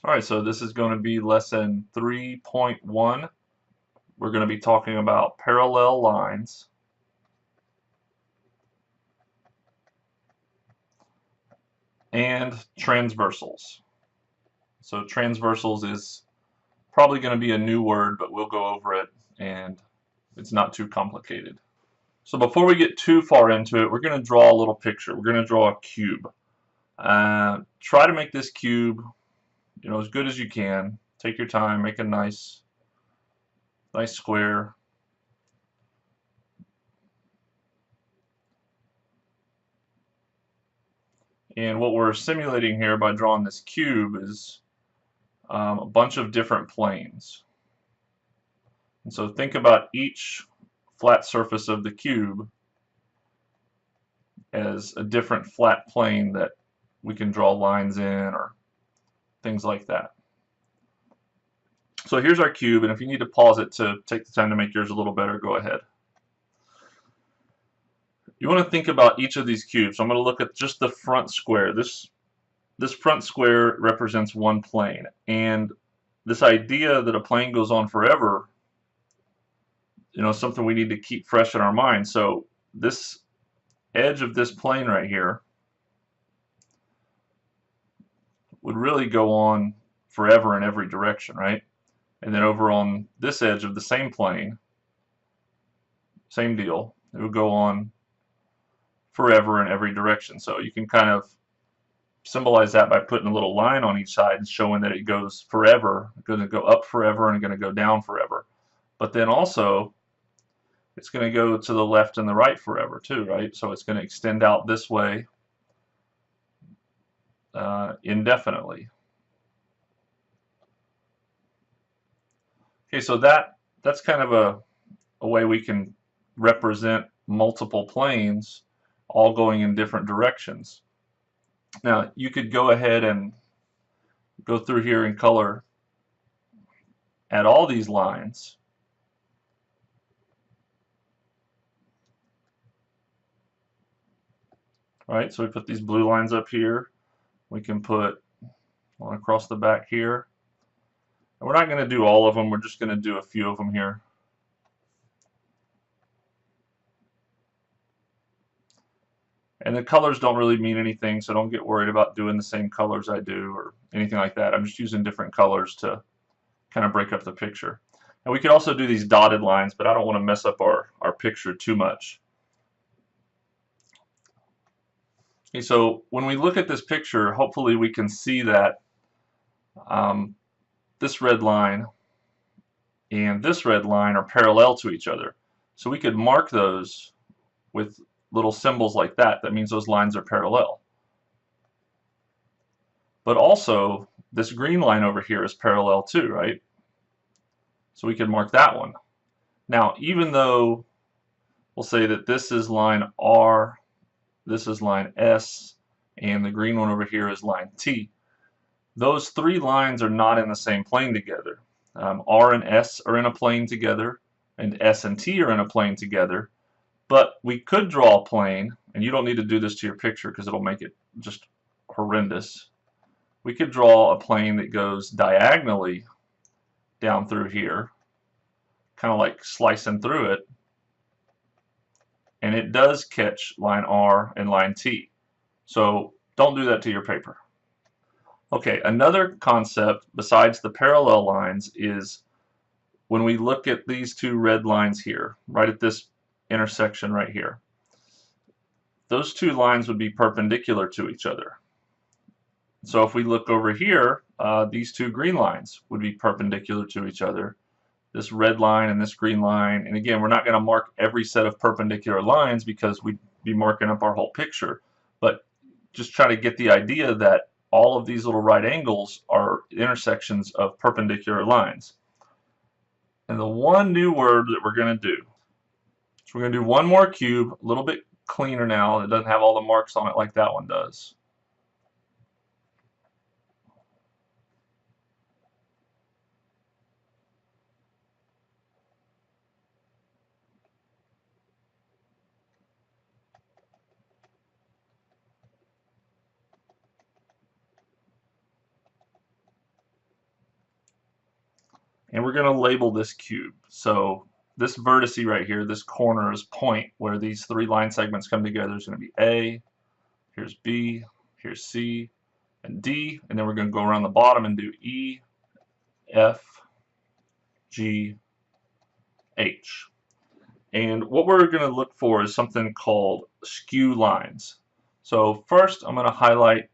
Alright, so this is going to be lesson 3.1. We're going to be talking about parallel lines and transversals. So transversals is probably going to be a new word, but we'll go over it and it's not too complicated. So before we get too far into it, we're going to draw a little picture. We're going to draw a cube. Try to make this cube, as good as you can. Take your time, make a nice square. And what we're simulating here by drawing this cube is a bunch of different planes. And so think about each flat surface of the cube as a different flat plane that we can draw lines in or things like that. So here's our cube, and if you need to pause it to take the time to make yours a little better, go ahead. You want to think about each of these cubes. So I'm going to look at just the front square. This front square represents one plane, and this idea that a plane goes on forever, is something we need to keep fresh in our mind. So this edge of this plane right here would really go on forever in every direction, right? And then over on this edge of the same plane, same deal, it would go on forever in every direction. So you can kind of symbolize that by putting a little line on each side and showing that it goes forever. It's going to go up forever and going to go down forever. But then also, it's going to go to the left and the right forever too, right? So it's going to extend out this way indefinitely. Okay, so that's kind of a way we can represent multiple planes all going in different directions. Now, you could go ahead and go through here and color at all these lines. All right, so we put these blue lines up here. We can put one across the back here. And we're not going to do all of them, we're just going to do a few of them here. And the colors don't really mean anything, so don't get worried about doing the same colors I do or anything like that. I'm just using different colors to kind of break up the picture. And we could also do these dotted lines, but I don't want to mess up our picture too much. Okay, so when we look at this picture, hopefully we can see that this red line and this red line are parallel to each other. So we could mark those with little symbols like that. That means those lines are parallel. But also, this green line over here is parallel too, right? So we can mark that one. Now, even though we'll say that this is line R, this is line S, and the green one over here is line T, those three lines are not in the same plane together. R and S are in a plane together, and S and T are in a plane together, but we could draw a plane, and you don't need to do this to your picture because it'll make it just horrendous. We could draw a plane that goes diagonally down through here, kind of like slicing through it, and it does catch line R and line T. So don't do that to your paper. Okay, another concept besides the parallel lines is when we look at these two red lines here, right at this intersection right here, those two lines would be perpendicular to each other. So if we look over here, these two green lines would be perpendicular to each other. This red line and this green line, and again, we're not going to mark every set of perpendicular lines because we'd be marking up our whole picture, but just try to get the idea that all of these little right angles are intersections of perpendicular lines. And the one new word that we're going to do, so we're going to do one more cube, a little bit cleaner now. It doesn't have all the marks on it like that one does. and we're going to label this cube. So this vertex right here, this corner is point where these three line segments come together is going to be A, here's B, here's C, and D, and then we're going to go around the bottom and do E, F, G, H. And what we're going to look for is something called skew lines. So first I'm going to highlight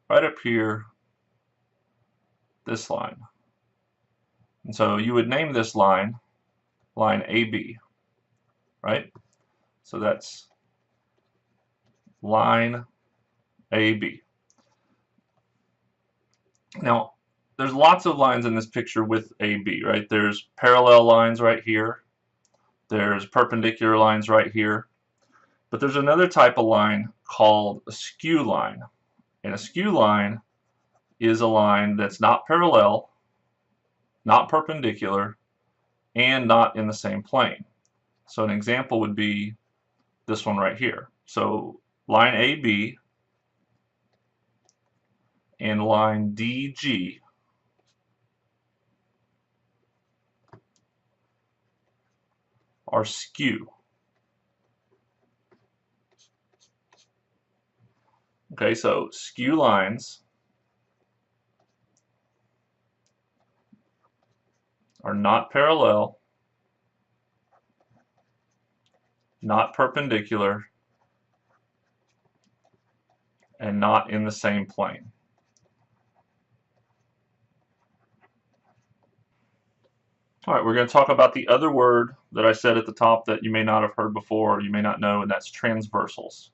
right up here this line. And so you would name this line AB, right? So that's line AB. Now, there's lots of lines in this picture with AB, right? There's parallel lines right here. There's perpendicular lines right here. But there's another type of line called a skew line. And a skew line is a line that's not parallel, not perpendicular, and not in the same plane. So an example would be this one right here. So line AB and line DG are skew. Okay, so skew lines are not parallel, not perpendicular, and not in the same plane. All right, we're going to talk about the other word that I said at the top that you may not have heard before or you may not know, and that's transversals.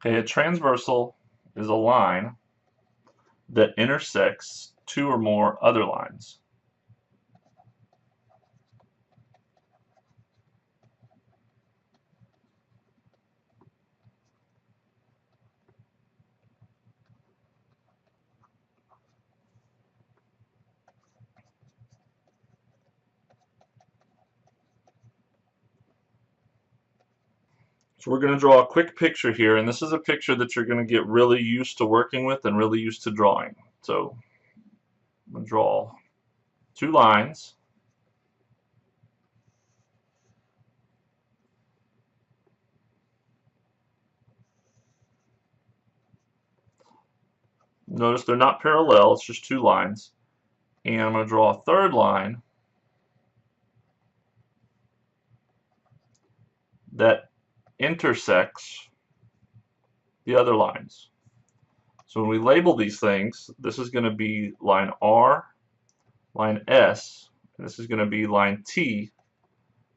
Okay, a transversal is a line that intersects two or more other lines. So we're going to draw a quick picture here, and this is a picture that you're going to get really used to working with and really used to drawing. So I'm going to draw two lines. Notice they're not parallel, it's just two lines. And I'm going to draw a third line that intersects the other lines. So when we label these things, this is going to be line R, line S, and this is going to be line T,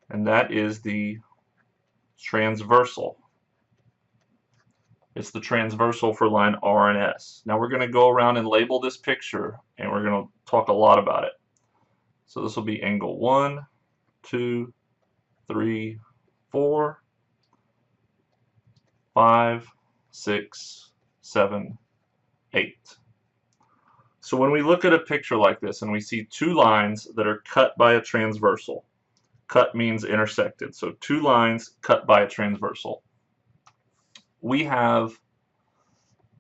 and that is the transversal. It's the transversal for line R and S. Now we're going to go around and label this picture, and we're going to talk a lot about it. So this will be angle 1, 2, 3, 4, 5, 6, 7, 8. So when we look at a picture like this and we see two lines that are cut by a transversal, cut means intersected, so two lines cut by a transversal. We have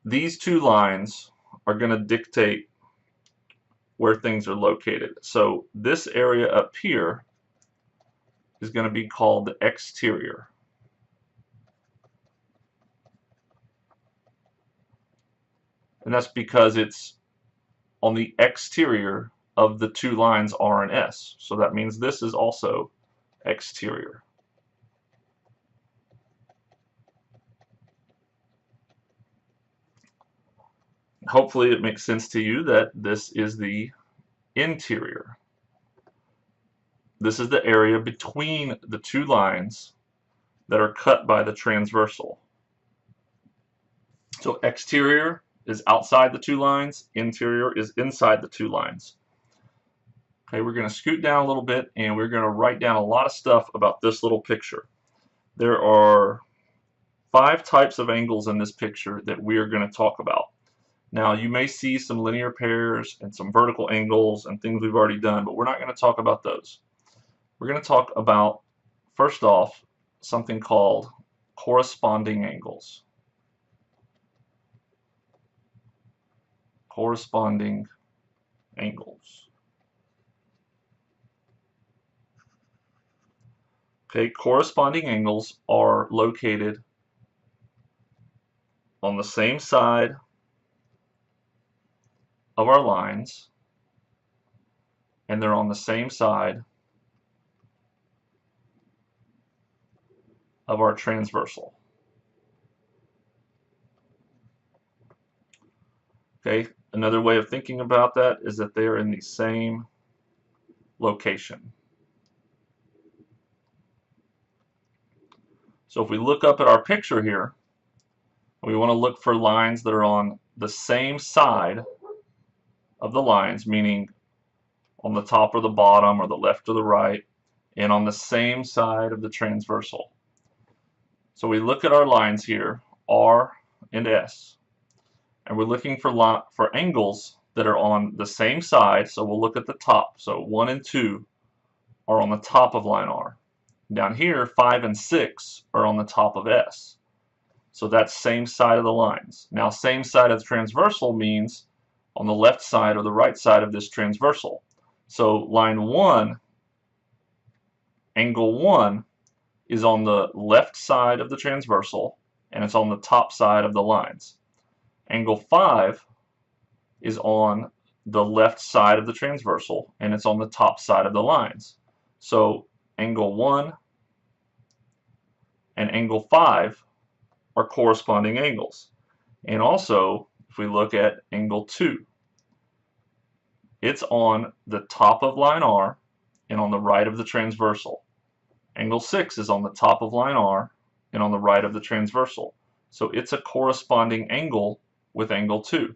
these two lines are going to dictate where things are located. So this area up here is going to be called the exterior. And that's because it's on the exterior of the two lines R and S. So that means this is also exterior. Hopefully it makes sense to you that this is the interior. This is the area between the two lines that are cut by the transversal. So exterior is outside the two lines, interior is inside the two lines. Okay, we're going to scoot down a little bit and we're going to write down a lot of stuff about this little picture. There are 5 types of angles in this picture that we are going to talk about. Now you may see some linear pairs and some vertical angles and things we've already done, but we're not going to talk about those. We're going to talk about, first off, something called corresponding angles. Corresponding angles. Okay, corresponding angles are located on the same side of our lines, and they're on the same side of our transversal. Okay, another way of thinking about that is that they're in the same location. So if we look up at our picture here, we want to look for lines that are on the same side of the lines, meaning on the top or the bottom or the left or the right, and on the same side of the transversal. So we look at our lines here, R and S, and we're looking for angles that are on the same side. So we'll look at the top. So 1 and 2 are on the top of line R. Down here, 5 and 6 are on the top of S. So that's same side of the lines. Now, same side of the transversal means on the left side or the right side of this transversal. So line 1, angle 1, is on the left side of the transversal, and it's on the top side of the lines. Angle 5 is on the left side of the transversal, and it's on the top side of the lines. So angle 1 and angle 5 are corresponding angles. And also, if we look at angle 2, it's on the top of line R and on the right of the transversal. Angle 6 is on the top of line R and on the right of the transversal. So it's a corresponding angle with angle 2.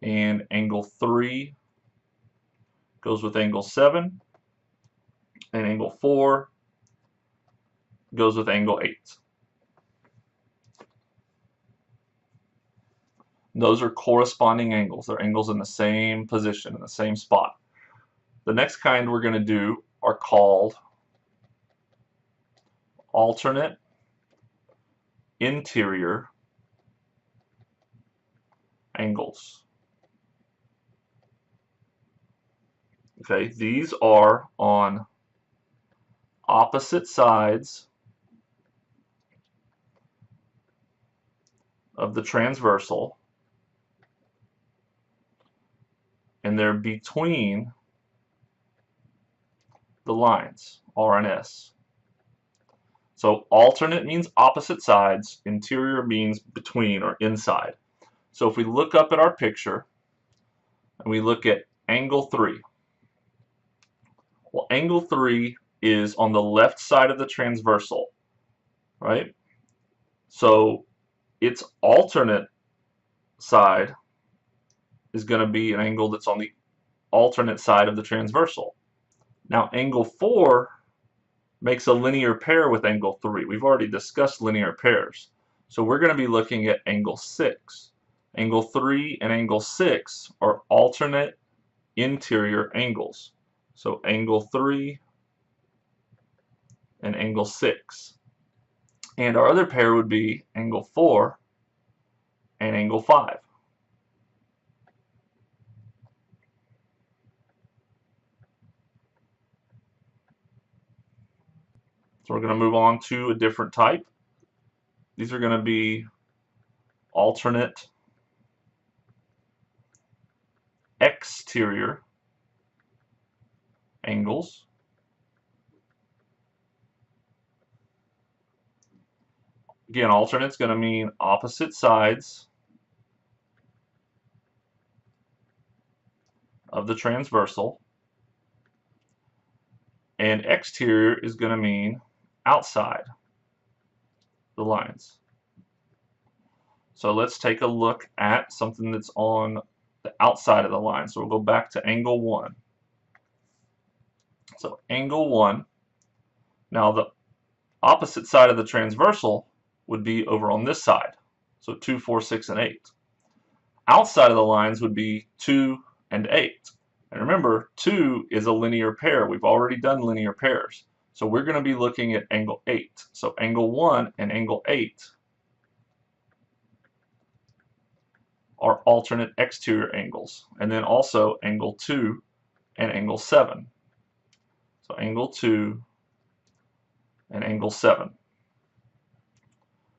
And angle 3 goes with angle 7, and angle 4 goes with angle 8. Those are corresponding angles. They're angles in the same position, in the same spot. The next kind we're going to do are called alternate interior angles. Okay, these are on opposite sides of the transversal, and they're between the lines R and S. So alternate means opposite sides, interior means between or inside. So if we look up at our picture and we look at angle 3, well, angle 3 is on the left side of the transversal, right? So its alternate side is going to be an angle that's on the alternate side of the transversal. Now angle 4 makes a linear pair with angle 3. We've already discussed linear pairs. So we're going to be looking at angle 6. Angle 3 and angle 6 are alternate interior angles. So angle 3 and angle 6. And our other pair would be angle 4 and angle 5. So we're going to move on to a different type. These are going to be alternate exterior angles. Again, alternate is going to mean opposite sides of the transversal. And exterior is going to mean outside the lines. So let's take a look at something that's on the outside of the line. So we'll go back to angle 1. So angle 1, now the opposite side of the transversal would be over on this side. So 2, 4, 6, and 8. Outside of the lines would be 2 and 8. And remember, 2 is a linear pair. We've already done linear pairs. So we're going to be looking at angle 8. So angle 1 and angle 8 are alternate exterior angles. And then also angle 2 and angle 7. So angle 2 and angle 7. All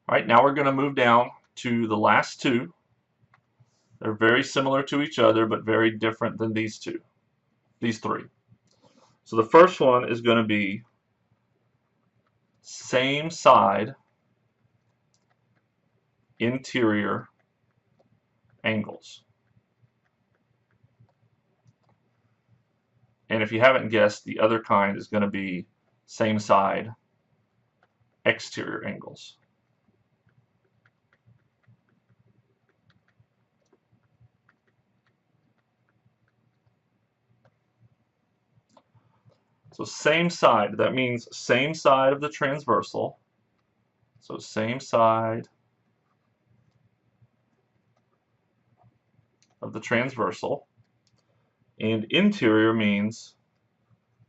right, now we're going to move down to the last two. They're very similar to each other, but very different than these three. So the first one is going to be same side interior angles. And if you haven't guessed, the other kind is going to be same side exterior angles. So same side, that means same side of the transversal. So same side of the transversal. And interior means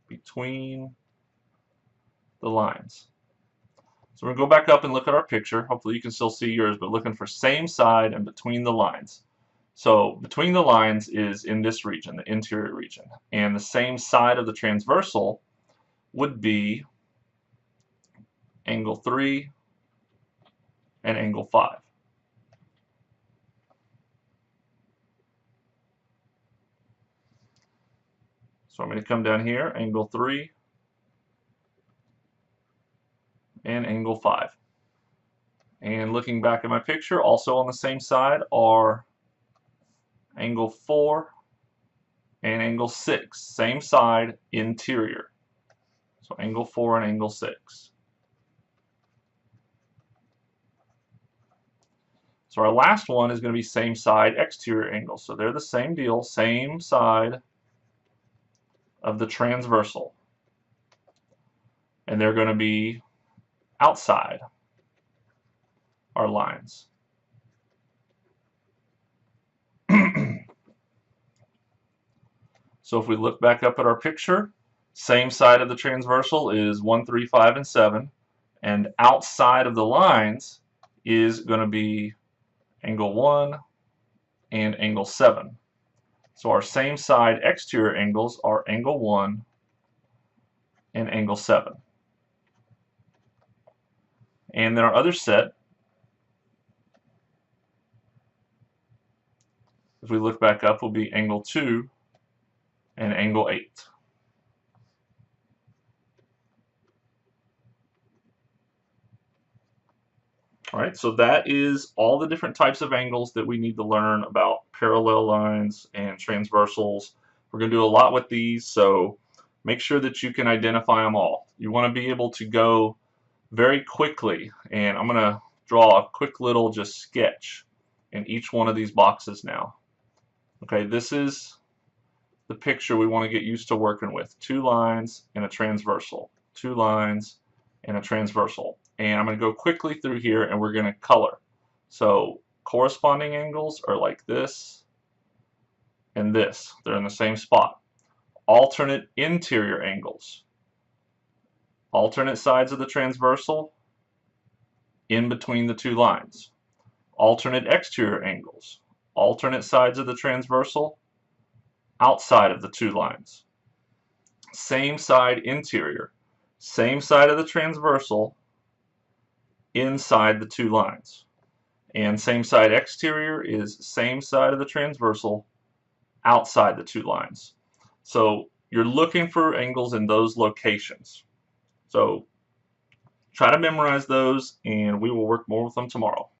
between the lines. So we're going to go back up and look at our picture. Hopefully you can still see yours, but looking for same side and between the lines. So between the lines is in this region, the interior region. And the same side of the transversal would be angle 3 and angle 5. So I'm going to come down here, angle 3 and angle 5. And looking back at my picture, also on the same side are angle 4 and angle 6. Same side, interior. So angle 4 and angle 6. So our last one is going to be same side exterior angle. So they're the same deal, same side of the transversal. And they're going to be outside our lines. So if we look back up at our picture, same side of the transversal is 1, 3, 5, and 7. And outside of the lines is going to be angle 1 and angle 7. So our same side exterior angles are angle 1 and angle 7. And then our other set, if we look back up, will be angle 2 and angle 8. All right, so that is all the different types of angles that we need to learn about parallel lines and transversals. We're going to do a lot with these, so make sure that you can identify them all. You want to be able to go very quickly, and I'm going to draw a quick little just sketch in each one of these boxes now. Okay, this is the picture we want to get used to working with. 2 lines and a transversal. 2 lines and a transversal. And I'm going to go quickly through here and we're going to color. So corresponding angles are like this and this. They're in the same spot. Alternate interior angles. Alternate sides of the transversal in between the 2 lines. Alternate exterior angles. Alternate sides of the transversal outside of the 2 lines. Same side interior. Same side of the transversal inside the 2 lines. And same side exterior is same side of the transversal outside the 2 lines. So you're looking for angles in those locations. So try to memorize those and we will work more with them tomorrow.